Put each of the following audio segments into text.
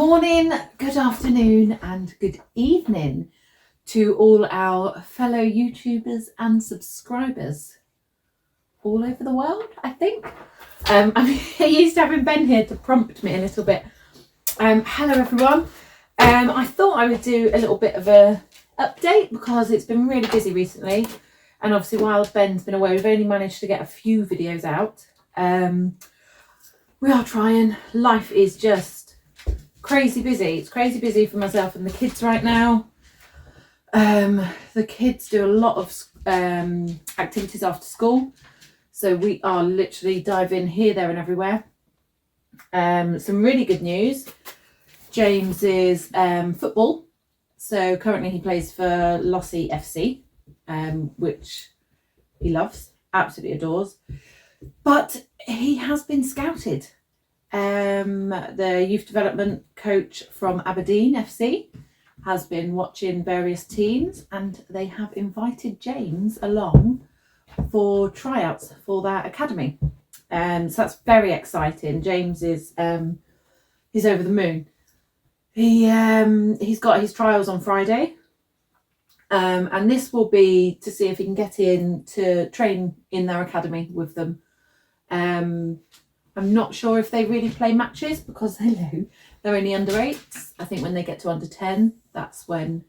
morning, good afternoon and good evening to all our fellow YouTubers and subscribers all over the world, I think. I'm used to having Ben here to prompt me a little bit. Hello everyone. I thought I would do a little bit of a update because it's been really busy recently, and obviously while Ben's been away we've only managed to get a few videos out. We are trying. Life is just crazy busy. It's crazy busy for myself and the kids right now. The kids do a lot of activities after school, so we are literally diving here, there and everywhere. Some really good news. James is football, so currently he plays for Lossy FC, which he loves, absolutely adores, but he has been scouted. The youth development coach from Aberdeen FC has been watching various teams, and they have invited James along for tryouts for their academy. So that's very exciting. James is he's over the moon. He's got his trials on Friday, and this will be to see if he can get in to train in their academy with them. I'm not sure if they really play matches because they're only under 8s. I think when they get to under 10, that's when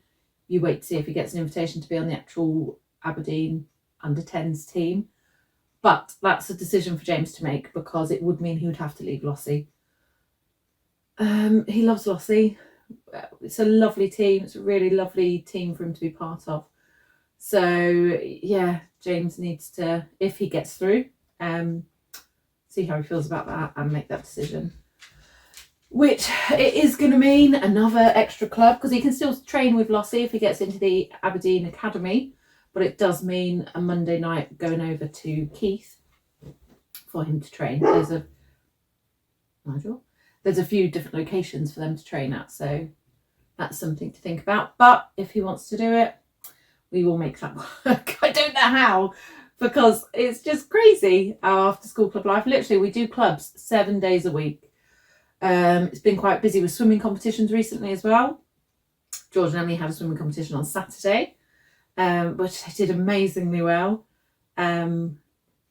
you wait to see if he gets an invitation to be on the actual Aberdeen under 10s team. But that's a decision for James to make because it would mean he would have to leave Lossy. He loves Lossy. It's a lovely team. It's a really lovely team for him to be part of. So yeah, James needs to, if he gets through, see how he feels about that and make that decision. Which it is going to mean another extra club because he can still train with Lossy if he gets into the Aberdeen Academy, but it does mean a Monday night going over to Keith for him to train. There's a few different locations for them to train at, so that's something to think about. But if he wants to do it, we will make that work. I don't know how, because it's just crazy, our after school club life. Literally, we do clubs 7 days a week. It's been quite busy with swimming competitions recently as well. George and Emily had a swimming competition on Saturday, which they did amazingly well. Literally,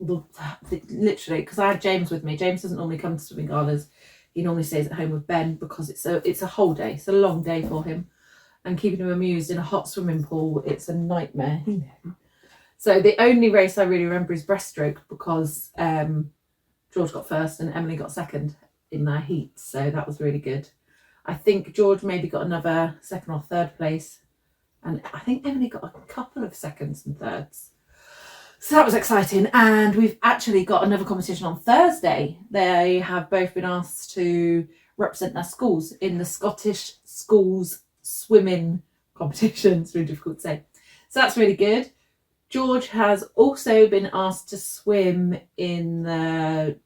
because I had James with me. James doesn't normally come to swimming galas. He normally stays at home with Ben because it's a whole day. It's a long day for him. And keeping him amused in a hot swimming pool, it's a nightmare. So the only race I really remember is breaststroke because George got first and Emily got second in their heat. So that was really good. I think George maybe got another second or third place. And I think Emily got a couple of seconds and thirds. So that was exciting. And we've actually got another competition on Thursday. They have both been asked to represent their schools in the Scottish Schools Swimming competition. It's really difficult to say. So that's really good. George has also been asked to swim in the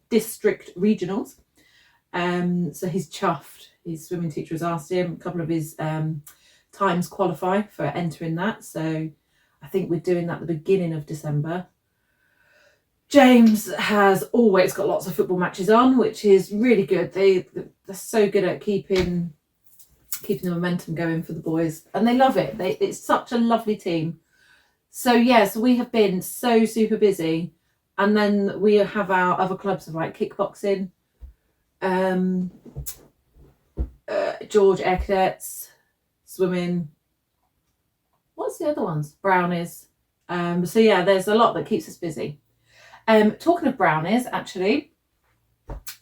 district regionals. So he's chuffed. His swimming teacher has asked him. A couple of his times qualify for entering that. So I think we're doing that at the beginning of December. James has always got lots of football matches on, which is really good. They're so good at keeping the momentum going for the boys, and they love it. It's such a lovely team. So we have been so super busy, and then we have our other clubs of like kickboxing, George Air Cadets, swimming. What's the other ones? Brownies. There's a lot that keeps us busy. Talking of brownies, actually,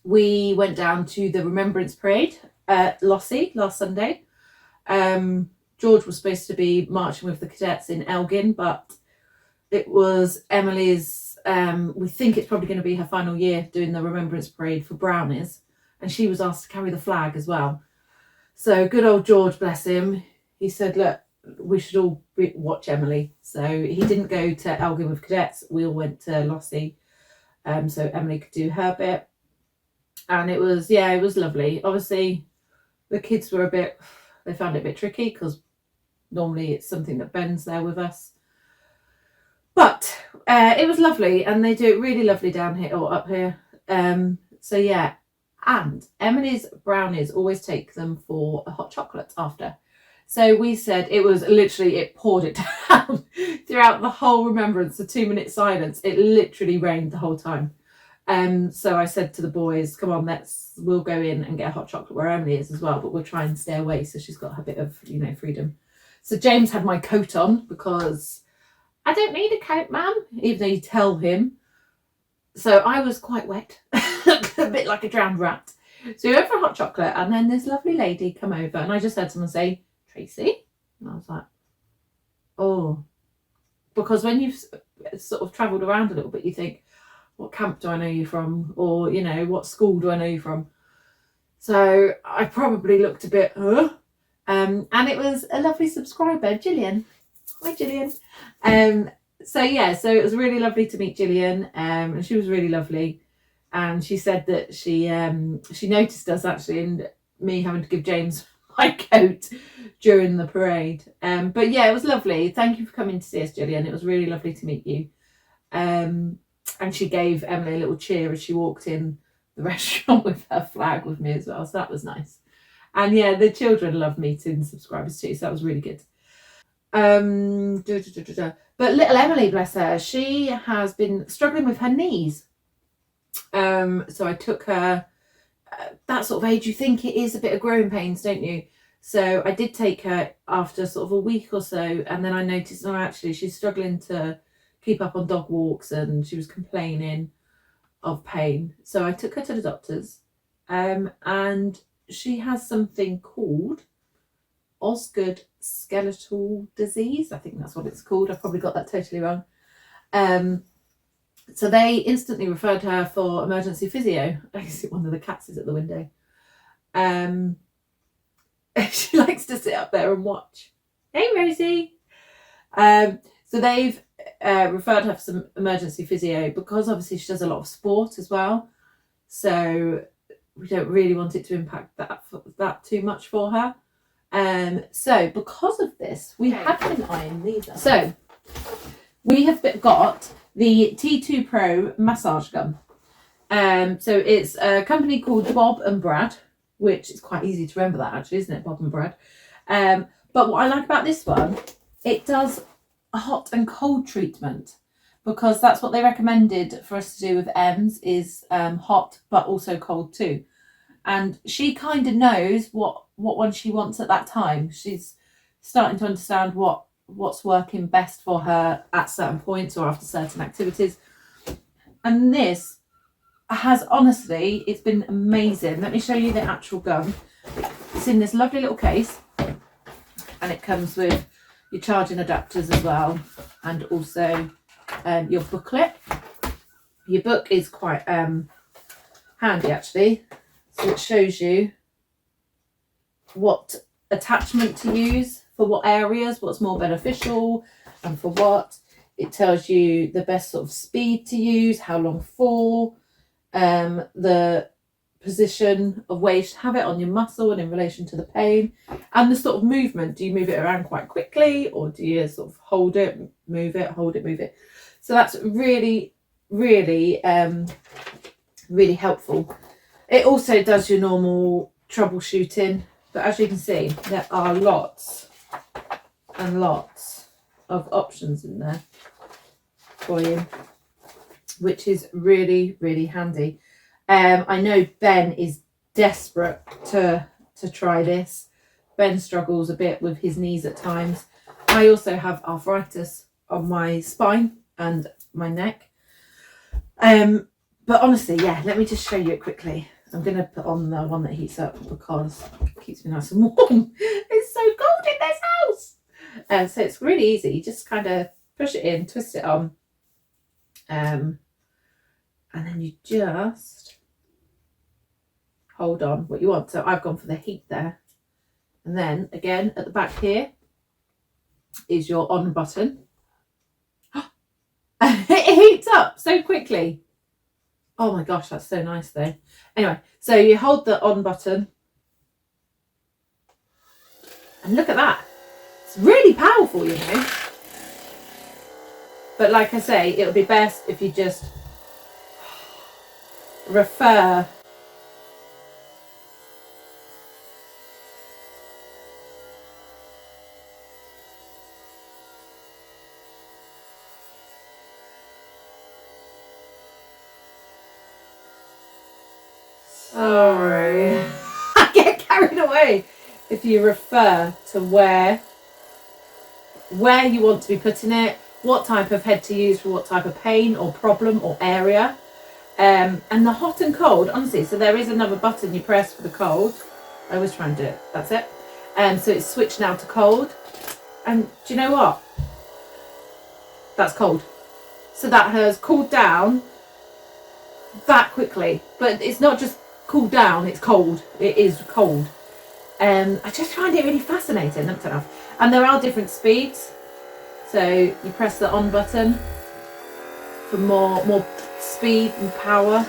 we went down to the Remembrance parade at Lossy last Sunday. George was supposed to be marching with the cadets in Elgin, but it was Emily's, we think it's probably going to be her final year doing the Remembrance parade for brownies, and she was asked to carry the flag as well. So good old George, bless him, he said, look, we should all watch Emily. So he didn't go to Elgin with cadets, we all went to Lossy, so Emily could do her bit. And it was lovely. Obviously, the kids were they found it a bit tricky because normally it's something that Ben's there with us. But it was lovely, and they do it really lovely down here or up here. And Emily's brownies always take them for a hot chocolate after. So we said it was literally, it poured it down throughout the whole Remembrance, the 2-minute silence. It literally rained the whole time. So I said to the boys, come on, we'll go in and get a hot chocolate where Emily is as well, but we'll try and stay away so she's got a bit of, freedom. So James had my coat on because I don't need a coat, ma'am, even though you tell him. So I was quite wet, a bit like a drowned rat. So we went for a hot chocolate, and then this lovely lady come over, and I just heard someone say, Tracy? And I was like, oh. Because when you've sort of travelled around a little bit, you think, what camp do I know you from? Or, what school do I know you from? So I probably looked a bit, and it was a lovely subscriber, Gillian. Hi, Gillian. So it was really lovely to meet Gillian, and she was really lovely. And she said that she noticed us actually, and me having to give James my coat during the parade. But yeah, it was lovely. Thank you for coming to see us, Gillian. It was really lovely to meet you. And she gave Emily a little cheer as she walked in the restaurant with her flag with me as well. So that was nice. And yeah, the children loved meeting subscribers too. So that was really good. But little Emily, bless her, she has been struggling with her knees. So I took her, that sort of age, you think it is a bit of growing pains, don't you? So I did take her after sort of a week or so, and then I noticed, actually, she's struggling to keep up on dog walks, and she was complaining of pain. So I took her to the doctors, and she has something called Osgood skeletal disease. I think that's what it's called. I've probably got that totally wrong. So they instantly referred her for emergency physio. I see one of the cats is at the window. She likes to sit up there and watch. Hey, Rosie. So they've referred her for some emergency physio because obviously she does a lot of sport as well. So we don't really want it to impact that too much for her. So because of this, we have been eyeing these up. So we have got the T2 Pro massage gun. So it's a company called Bob and Brad, which is quite easy to remember that actually, isn't it? Bob and Brad. But what I like about this one, it does a hot and cold treatment, because that's what they recommended for us to do with Ems, is hot but also cold too. And she kind of knows what one she wants at that time. She's starting to understand what's working best for her at certain points or after certain activities. And this has, honestly, it's been amazing. Let me show you the actual gun. It's in this lovely little case, and it comes with your charging adapters as well, and also your booklet. Your book is quite handy actually, so it shows you what attachment to use for what areas, what's more beneficial and for what. It tells you the best sort of speed to use, how long for, the position of where you should have it on your muscle and in relation to the pain, and the sort of movement. Do you move it around quite quickly, or do you sort of hold it, move it, hold it, move it? So that's really, really, really helpful. It also does your normal troubleshooting, but as you can see, there are lots and lots of options in there for you, which is really, really handy. I know Ben is desperate to try this. Ben struggles a bit with his knees at times. I also have arthritis on my spine and my neck. But honestly, yeah, let me just show you it quickly. I'm going to put on the one that heats up because it keeps me nice and warm. It's so cold in this house. So it's really easy. You just kind of push it in, twist it on. And then you just hold on what you want. So I've gone for the heat there. And then again, at the back here is your on button. It heats up so quickly. Oh my gosh, that's so nice though. Anyway, so you hold the on button. And look at that. It's really powerful, you know. But like I say, it would be best if you just refer Sorry. I get carried away. If you refer to where you want to be putting it, what type of head to use for what type of pain or problem or area. And the hot and cold, honestly, so there is another button you press for the cold. I always try and do it. That's it. So it's switched now to cold. And do you know what? That's cold. So that has cooled down that quickly. But it's not just cooled down, it's cold. It is cold. I just find it really fascinating. Let me turn off. And there are different speeds. So you press the on button for more speed and power.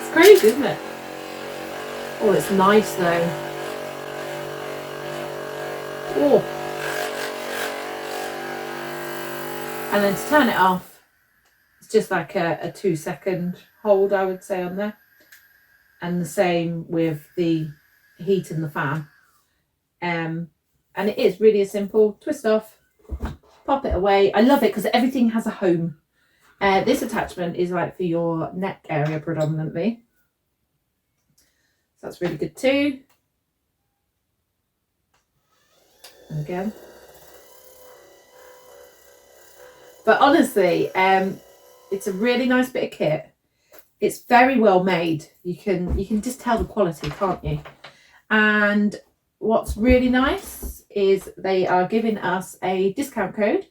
It's crazy, isn't it? Oh, it's nice though. Oh. And then to turn it off, it's just like a 2-second hold, I would say, on there. And the same with the heat and the fan. And it is really a simple twist off, pop it away. I love it because everything has a home. This attachment is like for your neck area predominantly. So that's really good too. And again. But honestly, it's a really nice bit of kit. It's very well made. You can just tell the quality, can't you? And what's really nice is they are giving us a discount code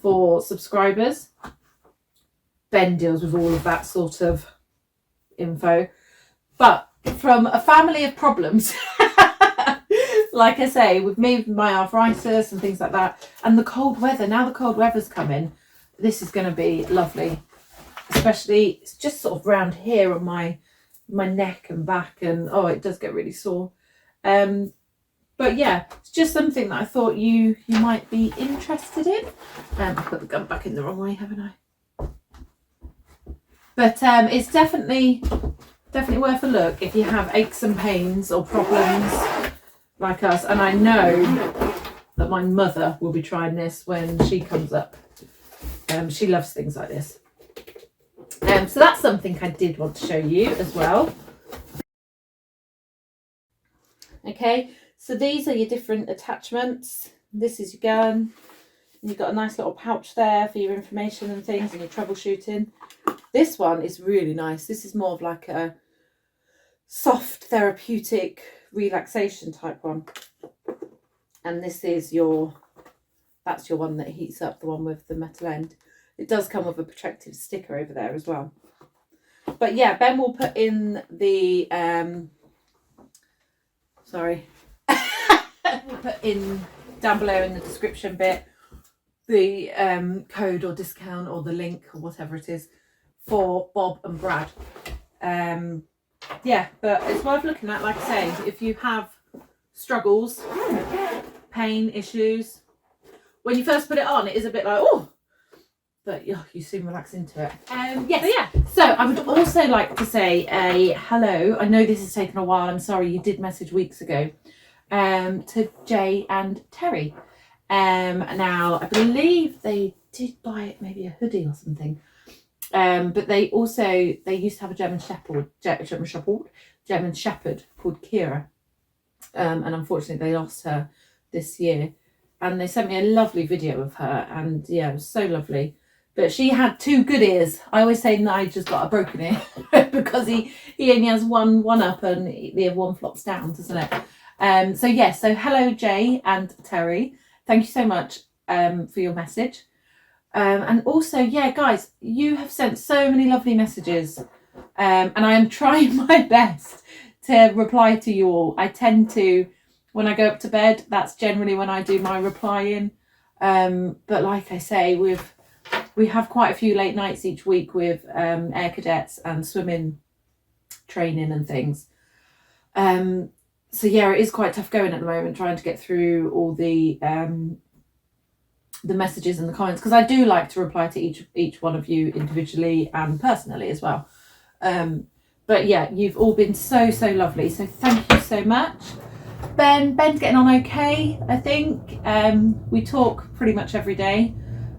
for subscribers. Ben deals with all of that sort of info. But from a family of problems, like I say, with me, with my arthritis and things like that, and the cold weather, now the cold weather's coming, this is going to be lovely. Especially, it's just sort of round here on my neck and back, and oh, it does get really sore. But yeah, it's just something that I thought you might be interested in. I put the gun back in the wrong way, haven't I? But it's definitely worth a look if you have aches and pains or problems like us. And I know that my mother will be trying this when she comes up. She loves things like this. So that's something I did want to show you as well. Okay, so these are your different attachments. This is your gun. You've got a nice little pouch there for your information and things and your troubleshooting. This one is really nice. This is more of like a soft therapeutic relaxation type one. And this is that's your one that heats up, the one with the metal end. It does come with a protective sticker over there as well. But yeah, Ben will put in the we'll put in down below in the description bit the code or discount or the link or whatever it is for Bob and Brad. Yeah, but it's worth looking at. Like I say, if you have struggles, pain issues, when you first put it on, it is a bit like, oh, but you soon relax into it. So I would also like to say a hello. I know this has taken a while. I'm sorry, you did message weeks ago. To Jay and Terry. Now I believe they did buy maybe a hoodie or something. But they used to have a German Shepherd called Kira. And unfortunately they lost her this year. And they sent me a lovely video of her, and yeah, it was so lovely. But she had 2 good ears. I always say Nigel's got a broken ear because he only has one up and the other one flops down, doesn't it? So hello Jay and Terry. Thank you so much for your message. And also, yeah, guys, you have sent so many lovely messages. And I am trying my best to reply to you all. I tend to, when I go up to bed, that's generally when I do my replying. But like I say, we have quite a few late nights each week with air cadets and swimming training and things. So yeah, it is quite tough going at the moment, trying to get through all the messages and the comments, because I do like to reply to each one of you individually and personally as well. But yeah, you've all been so lovely, so thank you so much. Ben's getting on okay, I think. We talk pretty much every day.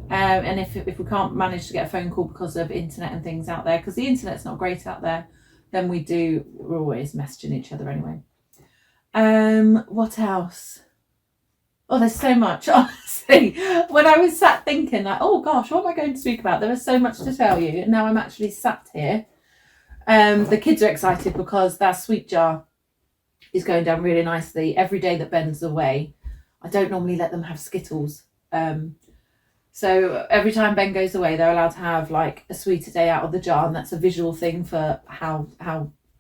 And if we can't manage to get a phone call because of internet and things out there, because the internet's not great out there, then we're always messaging each other anyway. What else? Oh, there's so much, honestly. When I was sat thinking, like, oh gosh, what am I going to speak about? There was so much to tell you. And now I'm actually sat here. The kids are excited because their sweet jar is going down really nicely. Every day that Ben's away, I don't normally let them have Skittles. So every time Ben goes away, they're allowed to have like a sweet a day out of the jar, and that's a visual thing for how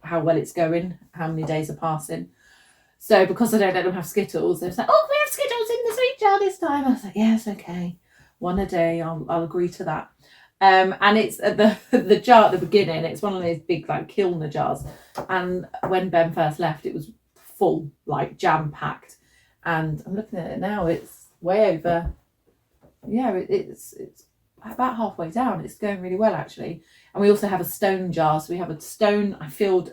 well it's going, how many days are passing. So because I don't let them have Skittles, they're like, oh, we have Skittles in the sweet jar this time. I was like, yes, okay, one a day, I'll agree to that. And it's the jar at the beginning, it's one of those big like Kilner jars, and when Ben first left, it was full, like jam packed. And I'm looking at it now, it's way over. Yeah, it's about halfway down. It's going really well actually. And we also have a stone jar. So we have I filled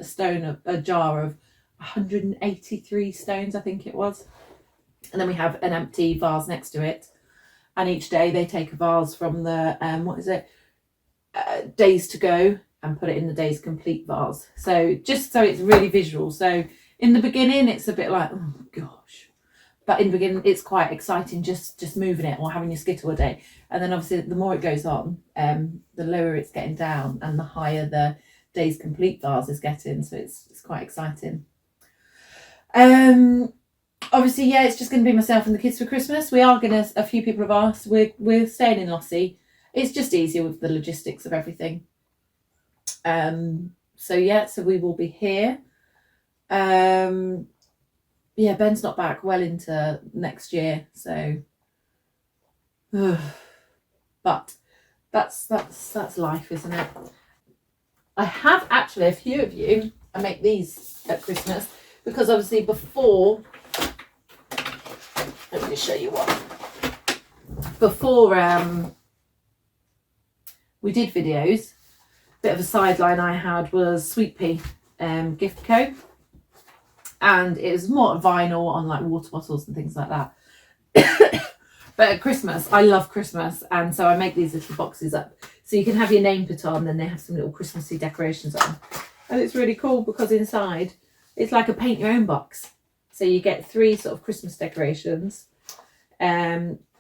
a jar of 183 stones, I think it was. And then we have an empty vase next to it. And each day they take a vase from the days to go and put it in the days complete vase. So just so it's really visual. So in the beginning it's a bit like, oh gosh. But in the beginning, it's quite exciting just moving it or having your Skittle a day. And then obviously the more it goes on, the lower it's getting down and the higher the days complete vase is getting. So it's quite exciting. Obviously, yeah, it's just going to be myself and the kids for Christmas. A few people have asked, we're staying in Lossie. It's just easier with the logistics of everything. So we will be here. Yeah, Ben's not back well into next year, so but that's life, isn't it? I have actually a few of you. I make these at Christmas because obviously before, let me just show you one. Before we did videos, a bit of a sideline I had was Sweet Pea gift code. And it was more vinyl on like water bottles and things like that. But at Christmas, I love Christmas. And so I make these little boxes up. So you can have your name put on, then they have some little Christmassy decorations on. And it's really cool because inside, it's like a paint your own box. So you get 3 sort of Christmas decorations,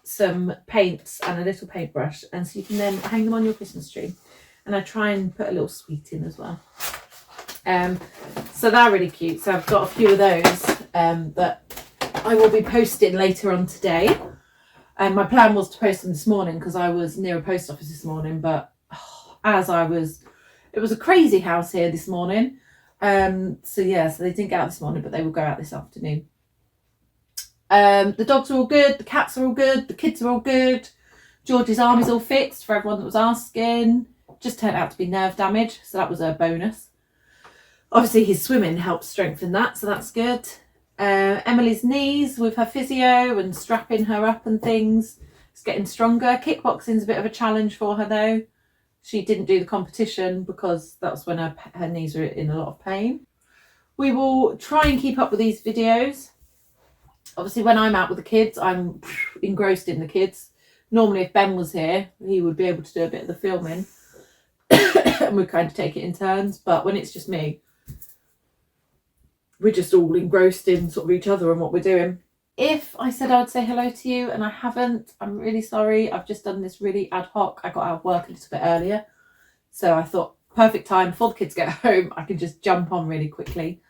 some paints and a little paintbrush. And so you can then hang them on your Christmas tree. And I try and put a little sweet in as well. So they're really cute. So I've got a few of those that I will be posting later on today. And my plan was to post them this morning because I was near a post office this morning, but it was a crazy house here this morning. So they didn't get out this morning, but they will go out this afternoon. The dogs are all good, the cats are all good, the kids are all good. George's arm is all fixed for everyone that was asking. Just turned out to be nerve damage, so that was a bonus. Obviously his swimming helps strengthen that, so that's good. Emily's knees with her physio and strapping her up and things, it's getting stronger. Kickboxing's a bit of a challenge for her though. She didn't do the competition because that's when her knees were in a lot of pain. We will try and keep up with these videos. Obviously when I'm out with the kids, I'm engrossed in the kids. Normally if Ben was here, he would be able to do a bit of the filming. And we kind of take it in turns, but when it's just me, we're just all engrossed in sort of each other and what we're doing. If I said I'd say hello to you and I haven't, I'm really sorry. I've just done this really ad hoc. I got out of work a little bit earlier. So I thought, perfect time before the kids get home, I can just jump on really quickly.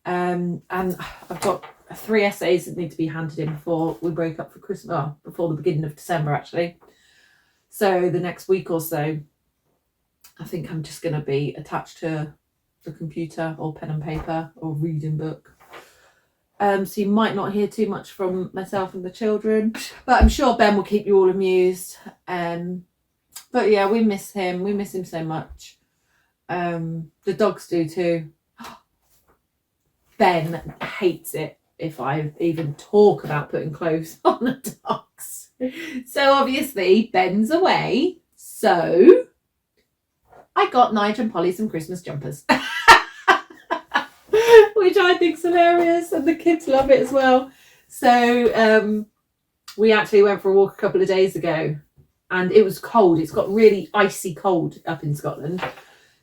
And I've got 3 essays that need to be handed in before we break up for Christmas, before the beginning of December actually. So the next week or so, I think I'm just going to be attached to the computer or pen and paper or reading book. So you might not hear too much from myself and the children, but I'm sure Ben will keep you all amused. But yeah, we miss him. We miss him so much. The dogs do too. Ben hates it if I even talk about putting clothes on the dogs. So obviously Ben's away. So I got Nigel and Polly some Christmas jumpers, which I think's hilarious, and the kids love it as well. So we actually went for a walk a couple of days ago, and it was cold. It's got really icy cold up in Scotland.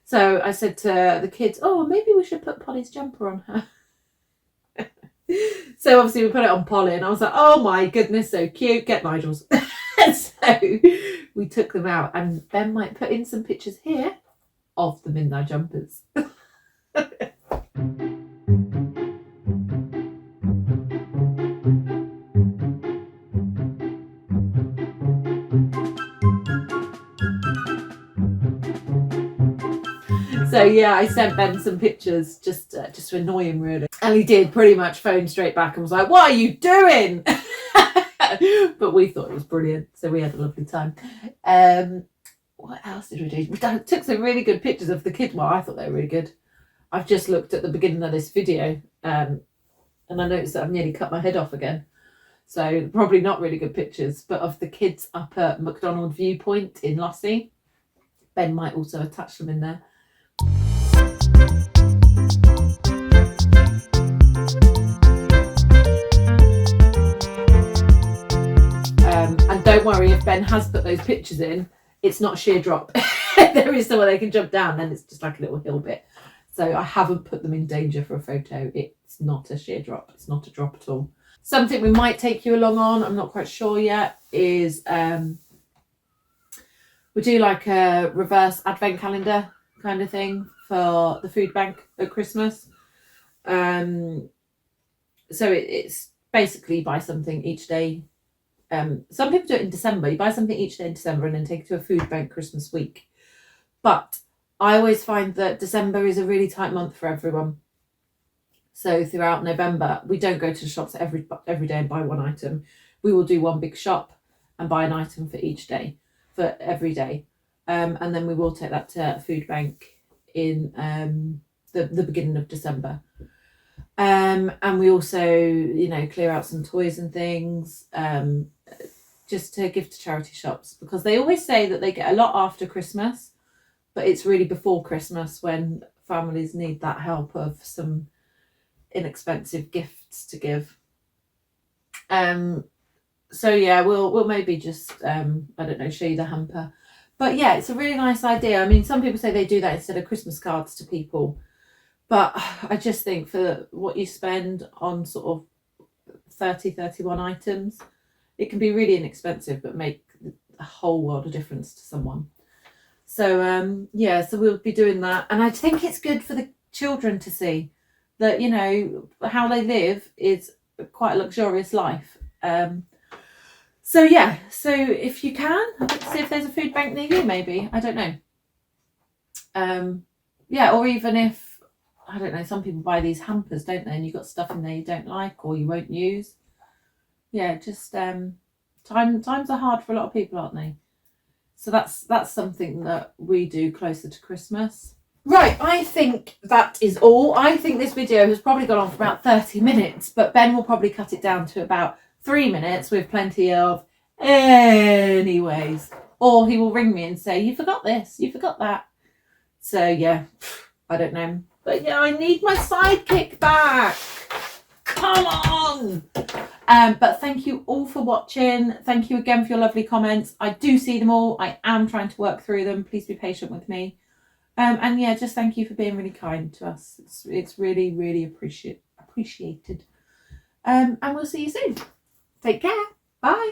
So I said to the kids, oh, maybe we should put Polly's jumper on her. So obviously we put it on Polly, and I was like, oh my goodness, so cute, get Nigel's. So we took them out, and Ben might put in some pictures here of them in their jumpers. So yeah, I sent Ben some pictures just to annoy him, really. And he did pretty much phone straight back and was like, what are you doing? But we thought it was brilliant, so we had a lovely time. What else did we do? We took some really good pictures of the kids. Well, I thought they were really good. I've just looked at the beginning of this video, and I noticed that I've nearly cut my head off again. So probably not really good pictures, but of the kids up at McDonald Viewpoint in Lossy. Ben might also attach them in there. And don't worry, if Ben has put those pictures in, it's not a sheer drop. There is somewhere they can jump down, then it's just like a little hill bit. So I haven't put them in danger for a photo. It's not a sheer drop. It's not a drop at all. Something we might take you along on, I'm not quite sure yet, is we do like a reverse advent calendar kind of thing for the food bank at Christmas. So it's basically buy something each day. Some people do it in December. You buy something each day in December and then take it to a food bank Christmas week. But I always find that December is a really tight month for everyone. So throughout November, we don't go to the shops every day and buy one item. We will do one big shop and buy an item for each day, for every day. And then we will take that to a food bank in the beginning of December. And we also, clear out some toys and things just to give to charity shops, because they always say that they get a lot after Christmas, but it's really before Christmas when families need that help of some inexpensive gifts to give. So yeah, we'll maybe just show you the hamper. But yeah, it's a really nice idea. I mean, some people say they do that instead of Christmas cards to people, but I just think for what you spend on sort of 31 items, it can be really inexpensive but make a whole world of difference to someone. So so we'll be doing that, and I think it's good for the children to see that how they live is quite a luxurious life. So if you can, let's see if there's a food bank near you, maybe. I don't know. Or even if, I don't know, some people buy these hampers, don't they? And you've got stuff in there you don't like or you won't use. Yeah, just times are hard for a lot of people, aren't they? So that's something that we do closer to Christmas. Right, I think that is all. I think this video has probably gone on for about 30 minutes, but Ben will probably cut it down to about 3 minutes with plenty of anyways. Or he will ring me and say, you forgot this, you forgot that. So yeah, I don't know. But yeah, I need my sidekick back. Come on. But thank you all for watching. Thank you again for your lovely comments. I do see them all. I am trying to work through them. Please be patient with me. And yeah, just thank you for being really kind to us. It's really, really appreciated. And we'll see you soon. Take care. Bye.